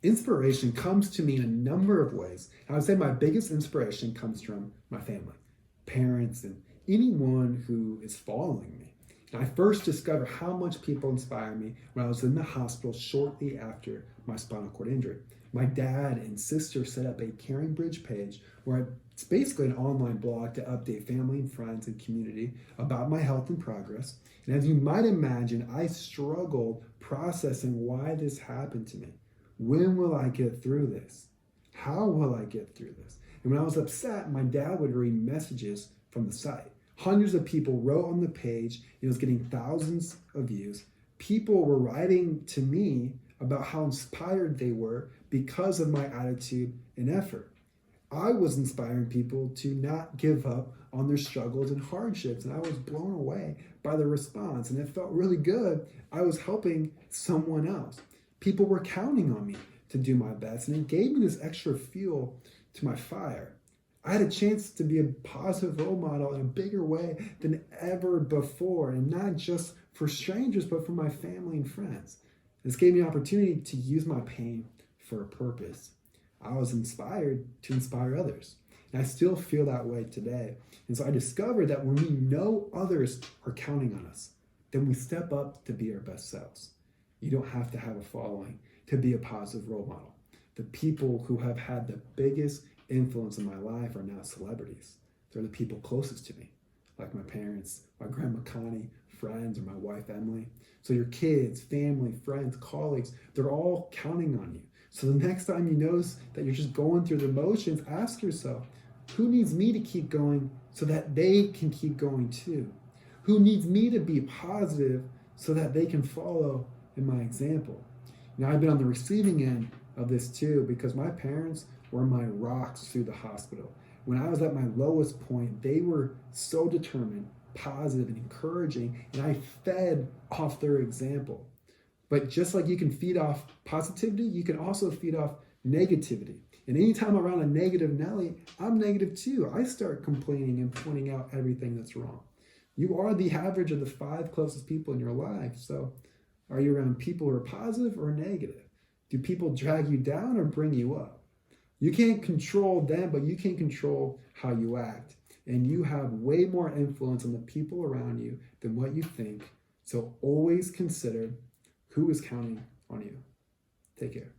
Inspiration comes to me in a number of ways. I would say my biggest inspiration comes from my family, parents, and anyone who is following me. And I first discovered how much people inspire me when I was in the hospital shortly after my spinal cord injury. My dad and sister set up a Caring Bridge page where it's basically an online blog to update family and friends and community about my health and progress. And as you might imagine, I struggled processing why this happened to me. When will I get through this? How will I get through this? And when I was upset, my dad would read messages from the site. Hundreds of people wrote on the page. It was getting thousands of views. People were writing to me about how inspired they were because of my attitude and effort. I was inspiring people to not give up on their struggles and hardships, and I was blown away by the response, and it felt really good. I was helping someone else. People were counting on me to do my best, and it gave me this extra fuel to my fire. I had a chance to be a positive role model in a bigger way than ever before, and not just for strangers, but for my family and friends. This gave me an opportunity to use my pain for a purpose. I was inspired to inspire others, and I still feel that way today. And so I discovered that when we know others are counting on us, then we step up to be our best selves. You don't have to have a following to be a positive role model. The people who have had the biggest influence in my life are now celebrities. They're the people closest to me, like my parents, my grandma Connie, friends, or my wife Emily. So your kids, family, friends, colleagues, they're all counting on you. So the next time you notice that you're just going through the motions, ask yourself, who needs me to keep going so that they can keep going too? Who needs me to be positive so that they can follow in my example? Now, I've been on the receiving end of this too, because my parents were my rocks through the hospital. When I was at my lowest point, they were so determined, positive, and encouraging, and I fed off their example. But just like you can feed off positivity, you can also feed off negativity. And anytime I'm around a negative Nelly, I'm negative too. I start complaining and pointing out everything that's wrong. You are the average of the 5 closest people in your life. So are you around people who are positive or negative? Do people drag you down or bring you up? You can't control them, but you can control how you act. And you have way more influence on the people around you than what you think. So always consider who is counting on you. Take care.